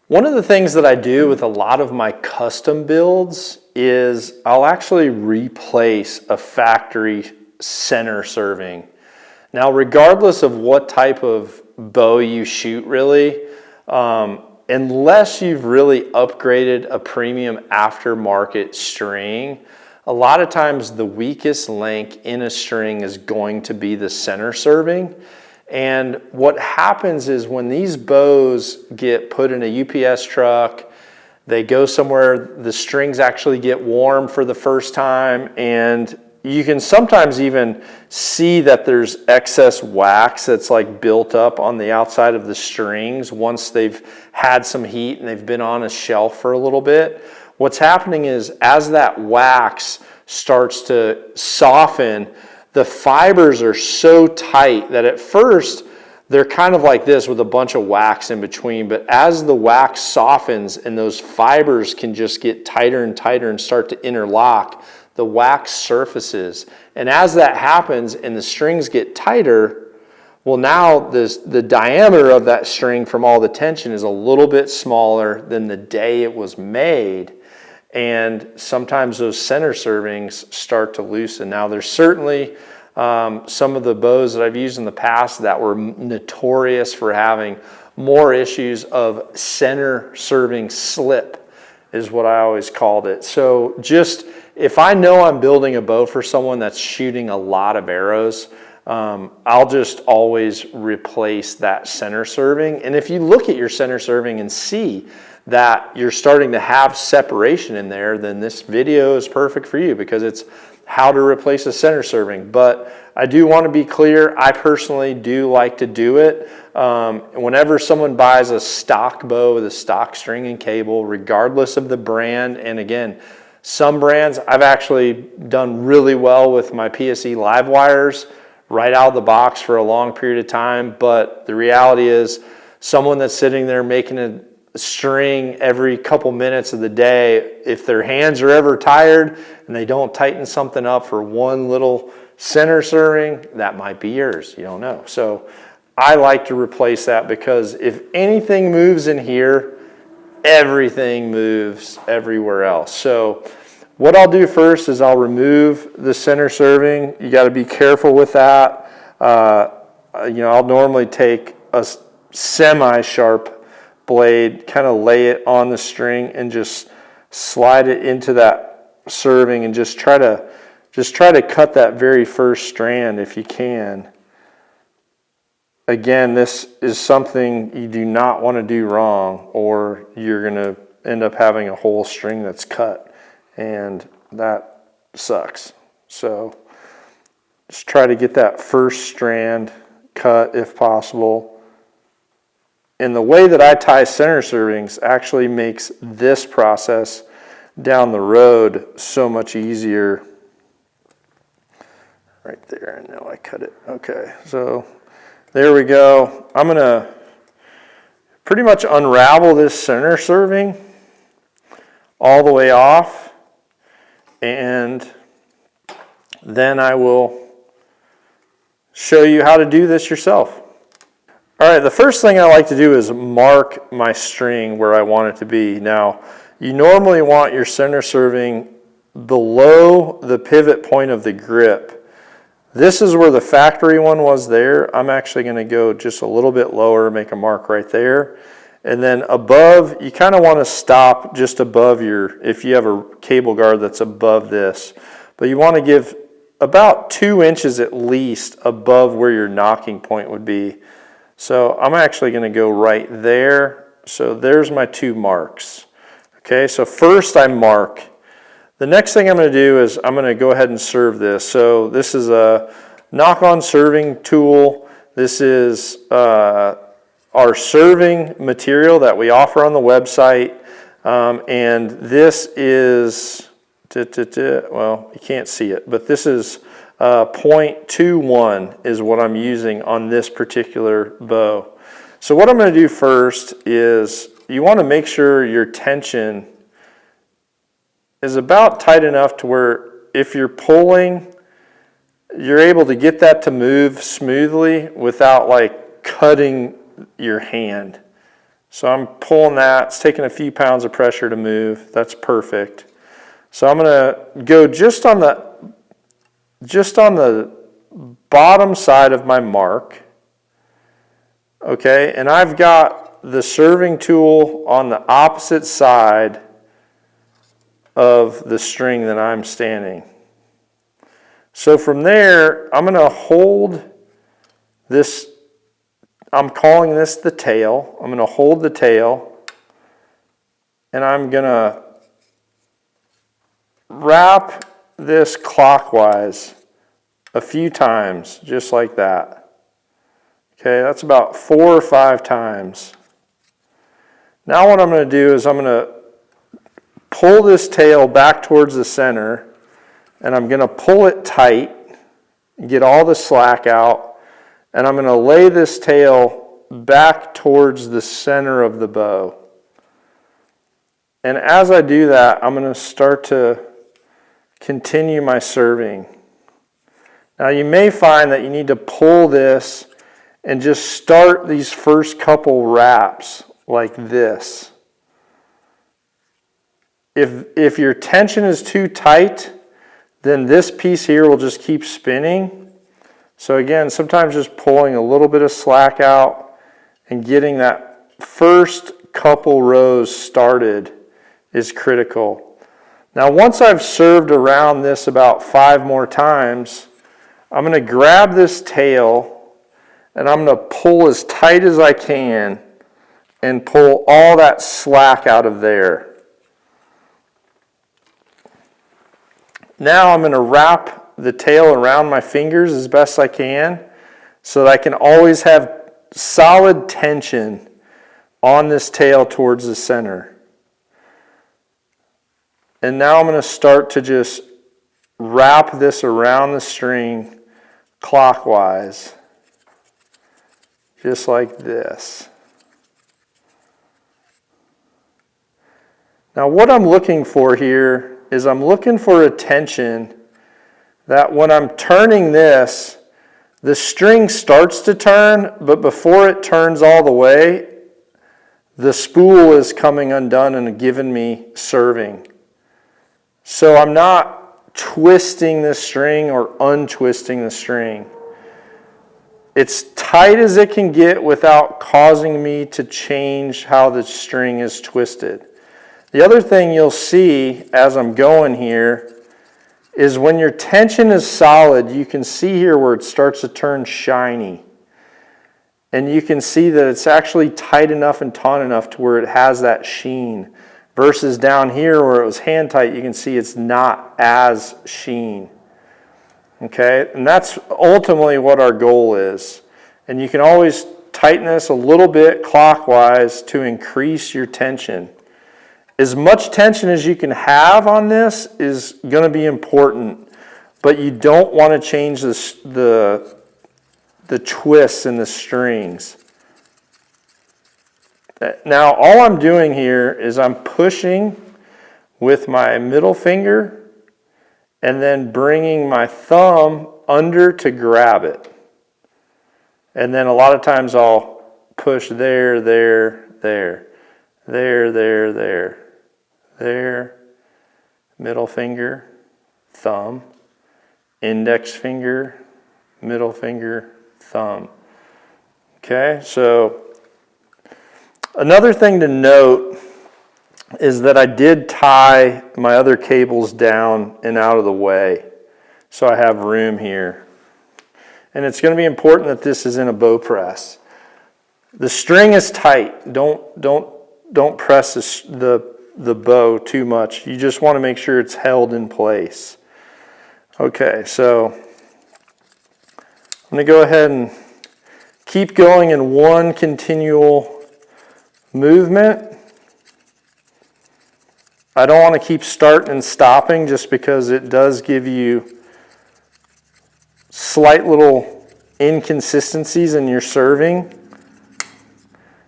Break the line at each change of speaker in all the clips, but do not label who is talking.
One of the things that I do with a lot of my custom builds is I'll actually replace a factory center serving. Now, regardless of what type of bow you shoot really, unless you've really upgraded a premium aftermarket string, a lot of times the weakest link in a string is going to be the center serving. And what happens is when these bows get put in a UPS truck, they go somewhere, the strings actually get warm for the first time, and you can sometimes even see that there's excess wax that's like built up on the outside of the strings once they've had some heat and they've been on a shelf for a little bit. What's happening is as that wax starts to soften, the fibers are so tight that at first they're kind of like this with a bunch of wax in between, but as the wax softens and those fibers can just get tighter and tighter and start to interlock, the wax surfaces. And as that happens and the strings get tighter, well, now the diameter of that string from all the tension is a little bit smaller than the day it was made. And sometimes those center servings start to loosen. Now, there's certainly some of the bows that I've used in the past that were notorious for having more issues of center serving slip, is what I always called it. So just if I know I'm building a bow for someone that's shooting a lot of arrows, I'll just always replace that center serving. And if you look at your center serving and see that you're starting to have separation in there, then this video is perfect for you because it's how to replace a center serving. But I do want to be clear, I personally do like to do it. Whenever someone buys a stock bow with a stock string and cable, regardless of the brand, and again, some brands I've actually done really well with my PSE live wires right out of the box for a long period of time, but the reality is someone that's sitting there making a string every couple minutes of the day, if their hands are ever tired and they don't tighten something up for one little center serving, that might be yours. You don't know. So I like to replace that because if anything moves in here, everything moves everywhere else. So what I'll do first is I'll remove the center serving. You got to be careful with that. I'll normally take a semi-sharp blade, kind of lay it on the string and just slide it into that serving and just try to cut that very first strand if you can. Again, this is something you do not want to do wrong, or you're going to end up having a whole string that's cut, and that sucks. So just try to get that first strand cut if possible. And the way that I tie center servings actually makes this process down the road so much easier. Right there, and now I cut it. Okay, so there we go. I'm gonna pretty much unravel this center serving all the way off, and then I will show you how to do this yourself. All right, the first thing I like to do is mark my string where I want it to be. Now, you normally want your center serving below the pivot point of the grip. This is where the factory one was there. I'm actually going to go just a little bit lower, make a mark right there. And then above, you kind of want to stop just above if you have a cable guard that's above this. But you want to give about 2 inches at least above where your nocking point would be. So I'm actually going to go right there. So there's my 2 marks. Okay, so first I mark. The next thing I'm going to do is I'm going to go ahead and serve this. So this is a knock-on serving tool. This is our serving material that we offer on the website. And this is, well, you can't see it, but this is 0.21 is what I'm using on this particular bow. So what I'm going to do first is you want to make sure your tension is about tight enough to where if you're pulling, you're able to get that to move smoothly without like cutting your hand. So I'm pulling that. It's taking a few pounds of pressure to move. That's perfect. So I'm going to go just on the bottom side of my mark. Okay, and I've got the serving tool on the opposite side of the string that I'm standing. So from there, I'm going to hold this, I'm calling this the tail. I'm going to hold the tail, and I'm going to wrap this clockwise a few times, just like that. Okay, that's about 4 or 5 times. Now what I'm going to do is I'm going to pull this tail back towards the center, and I'm going to pull it tight, get all the slack out, and I'm going to lay this tail back towards the center of the bow. And as I do that, I'm going to start to continue my serving. Now you may find that you need to pull this and just start these first couple wraps like this. If your tension is too tight, then this piece here will just keep spinning. So again, sometimes just pulling a little bit of slack out and getting that first couple rows started is critical. Now once I've served around this about 5 more times, I'm going to grab this tail and I'm going to pull as tight as I can and pull all that slack out of there. Now I'm going to wrap the tail around my fingers as best I can so that I can always have solid tension on this tail towards the center. And now I'm going to start to just wrap this around the string clockwise, just like this. Now what I'm looking for here is I'm looking for a tension that when I'm turning this, the string starts to turn, but before it turns all the way, the spool is coming undone and giving me serving. So I'm not twisting the string or untwisting the string. It's tight as it can get without causing me to change how the string is twisted. The other thing you'll see as I'm going here is when your tension is solid, you can see here where it starts to turn shiny. And you can see that it's actually tight enough and taut enough to where it has that sheen. Versus down here where it was hand tight, you can see it's not as sheen. Okay, and that's ultimately what our goal is. And you can always tighten this a little bit clockwise to increase your tension. As much tension as you can have on this is going to be important, but you don't want to change the twists in the strings. Now all I'm doing here is I'm pushing with my middle finger and then bringing my thumb under to grab it. And then a lot of times I'll push there, middle finger, thumb, index finger, middle finger, thumb. Okay, so another thing to note is that I did tie my other cables down and out of the way, so I have room here. And it's going to be important that this is in a bow press. The string is tight. Don't press the bow too much. You just want to make sure it's held in place. Okay, so I'm going to go ahead and keep going in one continual movement. I don't want to keep starting and stopping just because it does give you slight little inconsistencies in your serving.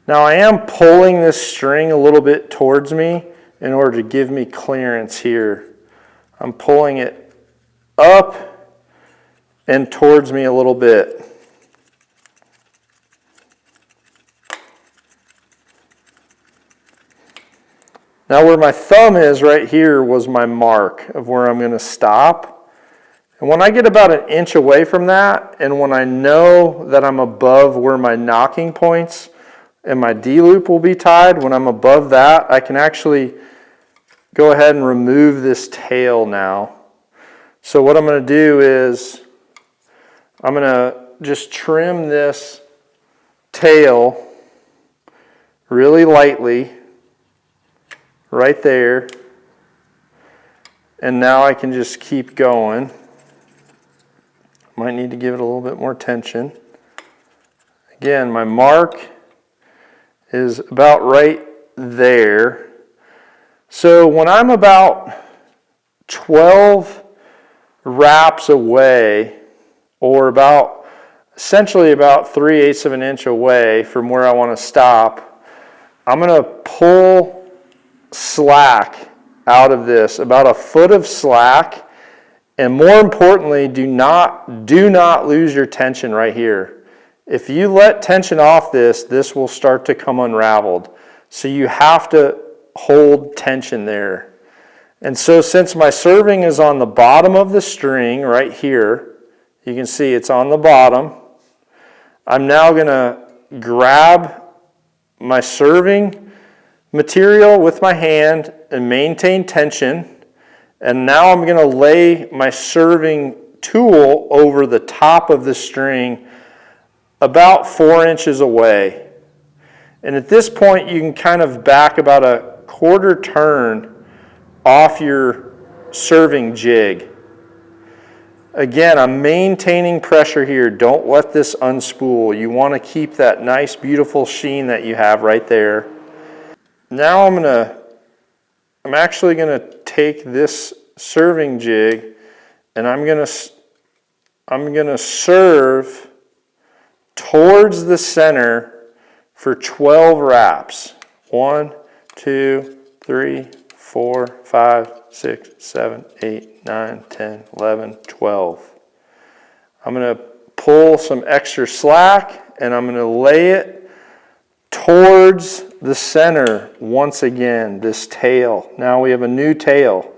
Now I am pulling this string a little bit towards me in order to give me clearance here. I'm pulling it up and towards me a little bit. Now where my thumb is right here was my mark of where I'm going to stop. And when I get about an inch away from that, and when I know that I'm above where my nocking points and my D-loop will be tied, when I'm above that, I can actually go ahead and remove this tail now. So what I'm going to do is I'm going to just trim this tail really lightly right there, and now I can just keep going. Might need to give it a little bit more tension. Again, my mark is about right there. So when I'm about 12 wraps away, or essentially about 3/8 of an inch away from where I want to stop, I'm going to pull slack out of this, about a foot of slack, and more importantly, do not lose your tension right here. If you let tension off this will start to come unraveled. So you have to hold tension there. And so since my serving is on the bottom of the string right here, you can see it's on the bottom, I'm now going to grab my serving material with my hand and maintain tension, and now I'm going to lay my serving tool over the top of the string about 4 inches away. And at this point you can kind of back about a quarter turn off your serving jig. Again, I'm maintaining pressure here. Don't let this unspool. You want to keep that nice beautiful sheen that you have right there. Now I'm actually going to take this serving jig and I'm going to serve towards the center for 12 wraps. 1, 2, 3, 4, 5, 6, 7, 8, 9, 10, 11, 12. I'm going to pull some extra slack and I'm going to lay it towards the center once again, this tail. Now we have a new tail.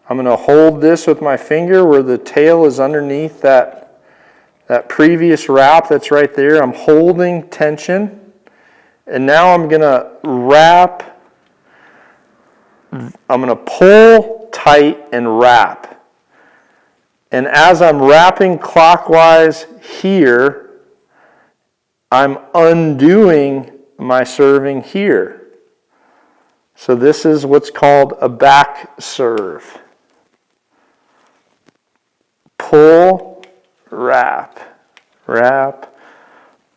I'm going to hold this with my finger where the tail is underneath that previous wrap that's right there. I'm holding tension, and now I'm going to wrap. I'm going to pull tight and wrap. And as I'm wrapping clockwise here, I'm undoing my serving here. So this is what's called a back serve. Pull, wrap, wrap,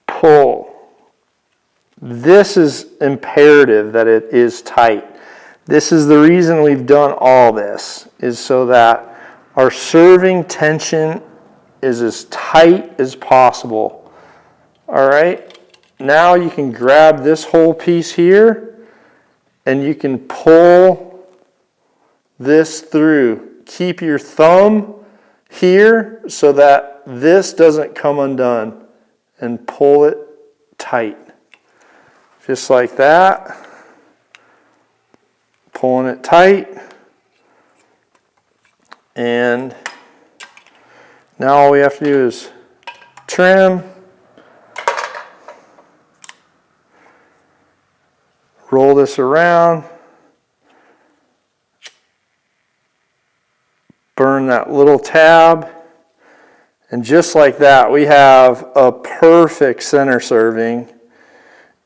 pull. This is imperative that it is tight. This is the reason we've done all this, is so that our serving tension is as tight as possible. All right, now you can grab this whole piece here and you can pull this through. Keep your thumb here so that this doesn't come undone, and pull it tight. Just like that. Pulling it tight. And now all we have to do is trim. Roll this around, burn that little tab, and just like that we have a perfect center serving.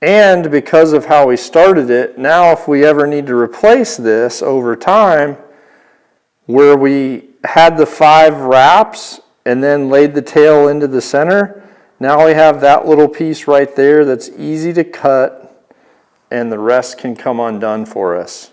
And because of how we started it, now if we ever need to replace this over time, where we had the 5 wraps and then laid the tail into the center, now we have that little piece right there that's easy to cut, and the rest can come undone for us.